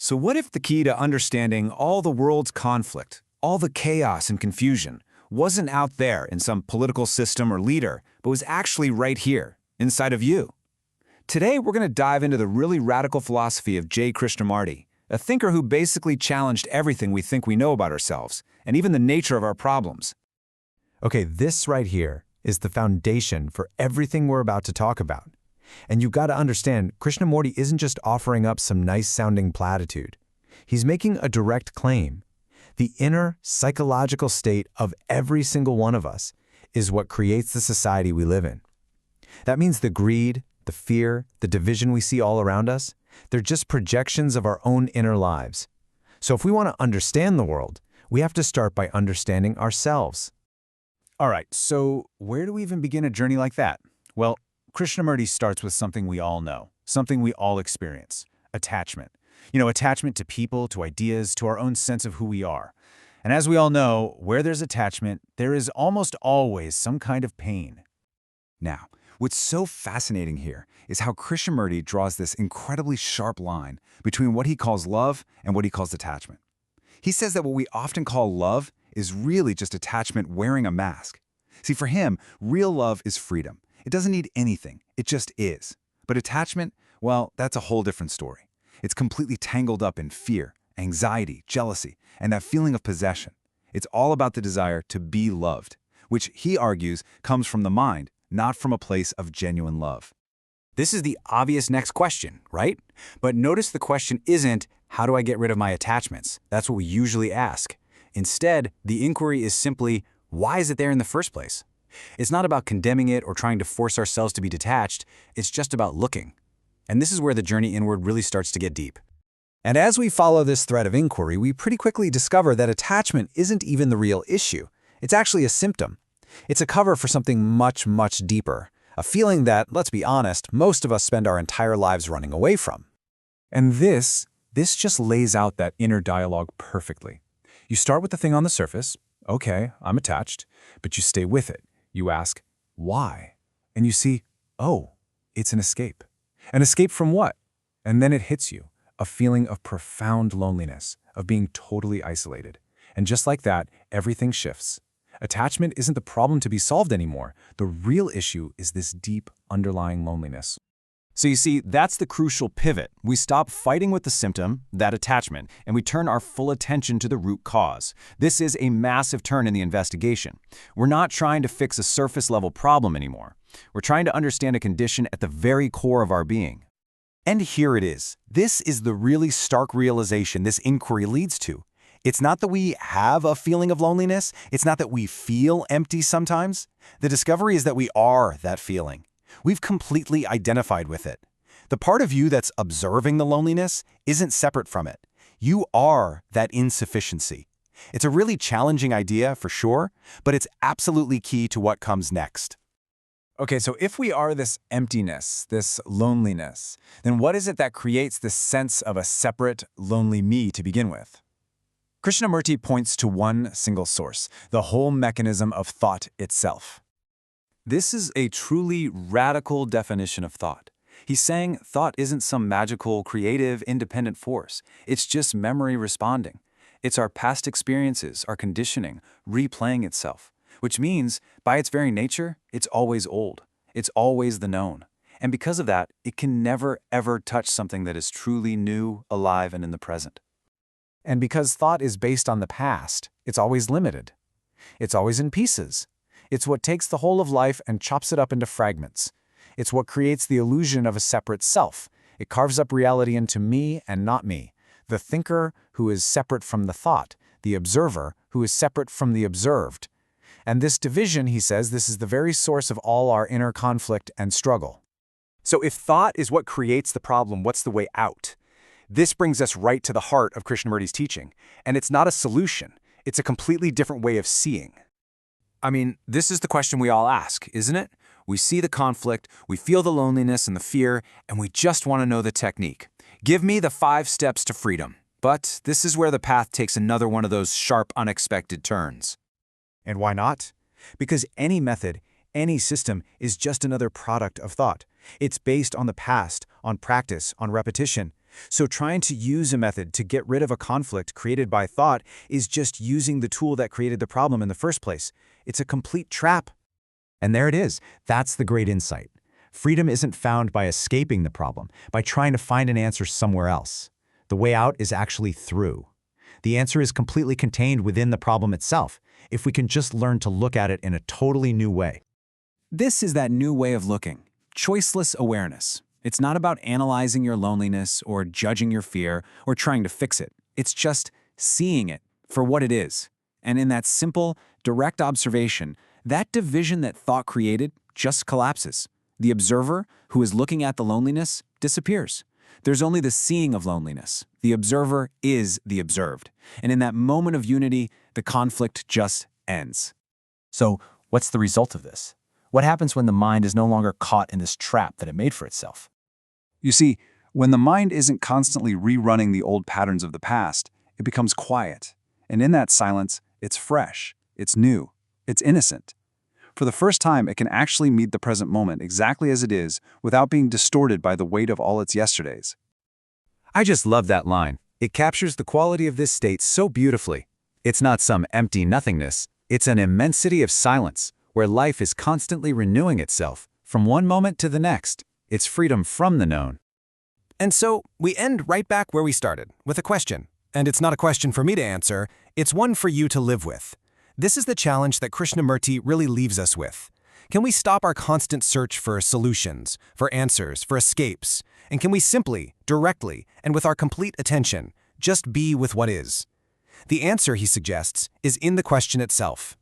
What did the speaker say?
So what if the key to understanding all the world's conflict, all the chaos and confusion, wasn't out there in some political system or leader, but was actually right here, inside of you? Today, we're going to dive into the really radical philosophy of Jiddu-Krishnamurti, a thinker who basically challenged everything we think we know about ourselves, and even the nature of our problems. Okay, this right here is the foundation for everything we're about to talk about. And you've got to understand, Krishnamurti isn't just offering up some nice-sounding platitude. He's making a direct claim. The inner psychological state of every single one of us is what creates the society we live in. That means the greed, the fear, the division we see all around us, they're just projections of our own inner lives. So if we want to understand the world, we have to start by understanding ourselves. All right, so where do we even begin a journey like that? Well, Krishnamurti starts with something we all know, something we all experience: attachment. Attachment to people, to ideas, to our own sense of who we are. And as we all know, where there's attachment, there is almost always some kind of pain. Now, what's so fascinating here is how Krishnamurti draws this incredibly sharp line between what he calls love and what he calls attachment. He says that what we often call love is really just attachment wearing a mask. See, for him, real love is freedom. It doesn't need anything. It just is. But attachment, well, that's a whole different story. It's completely tangled up in fear, anxiety, jealousy, and that feeling of possession. It's all about the desire to be loved, which he argues comes from the mind, not from a place of genuine love. This is the obvious next question, right? But notice the question isn't, how do I get rid of my attachments? That's what we usually ask. Instead, the inquiry is simply, why is it there in the first place? It's not about condemning it or trying to force ourselves to be detached. It's just about looking. And this is where the journey inward really starts to get deep. And as we follow this thread of inquiry, we pretty quickly discover that attachment isn't even the real issue. It's actually a symptom. It's a cover for something much, much deeper. A feeling that, let's be honest, most of us spend our entire lives running away from. And this just lays out that inner dialogue perfectly. You start with the thing on the surface. Okay, I'm attached. But you stay with it. You ask, why? And you see, oh, it's an escape. An escape from what? And then it hits you, a feeling of profound loneliness, of being totally isolated. And just like that, everything shifts. Attachment isn't the problem to be solved anymore. The real issue is this deep, underlying loneliness. So you see, that's the crucial pivot. We stop fighting with the symptom, that attachment, and we turn our full attention to the root cause. This is a massive turn in the investigation. We're not trying to fix a surface-level problem anymore. We're trying to understand a condition at the very core of our being. And here it is. This is the really stark realization this inquiry leads to. It's not that we have a feeling of loneliness. It's not that we feel empty sometimes. The discovery is that we are that feeling. We've completely identified with it. The part of you that's observing the loneliness isn't separate from it. You are that insufficiency. It's a really challenging idea for sure, but it's absolutely key to what comes next. Okay, so if we are this emptiness, this loneliness, then what is it that creates this sense of a separate, lonely me to begin with? Krishnamurti points to one single source, the whole mechanism of thought itself. This is a truly radical definition of thought. He's saying thought isn't some magical, creative, independent force. It's just memory responding. It's our past experiences, our conditioning, replaying itself. Which means, by its very nature, it's always old. It's always the known. And because of that, it can never, ever touch something that is truly new, alive, and in the present. And because thought is based on the past, it's always limited. It's always in pieces. It's what takes the whole of life and chops it up into fragments. It's what creates the illusion of a separate self. It carves up reality into me and not me, the thinker who is separate from the thought, the observer who is separate from the observed. And this division, he says, this is the very source of all our inner conflict and struggle. So if thought is what creates the problem, what's the way out? This brings us right to the heart of Krishnamurti's teaching. And it's not a solution. It's a completely different way of seeing. I mean, this is the question we all ask, isn't it? We see the conflict, we feel the loneliness and the fear, and we just want to know the technique. Give me the 5 steps to freedom. But this is where the path takes another one of those sharp, unexpected turns. And why not? Because any method, any system is just another product of thought. It's based on the past, on practice, on repetition. So trying to use a method to get rid of a conflict created by thought is just using the tool that created the problem in the first place. It's a complete trap. And there it is. That's the great insight. Freedom isn't found by escaping the problem, by trying to find an answer somewhere else. The way out is actually through. The answer is completely contained within the problem itself, if we can just learn to look at it in a totally new way. This is that new way of looking, choiceless awareness. It's not about analyzing your loneliness or judging your fear or trying to fix it. It's just seeing it for what it is. And in that simple, direct observation, that division that thought created just collapses. The observer, who is looking at the loneliness, disappears. There's only the seeing of loneliness. The observer is the observed. And in that moment of unity, the conflict just ends. So, what's the result of this? What happens when the mind is no longer caught in this trap that it made for itself? You see, when the mind isn't constantly rerunning the old patterns of the past, it becomes quiet. And in that silence, it's fresh, it's new, it's innocent. For the first time, it can actually meet the present moment exactly as it is without being distorted by the weight of all its yesterdays. I just love that line. It captures the quality of this state so beautifully. It's not some empty nothingness. It's an immensity of silence, where life is constantly renewing itself from one moment to the next. It's freedom from the known. And so, we end right back where we started, with a question. And it's not a question for me to answer, it's one for you to live with. This is the challenge that Krishnamurti really leaves us with. Can we stop our constant search for solutions, for answers, for escapes? And can we simply, directly, and with our complete attention, just be with what is? The answer, he suggests, is in the question itself.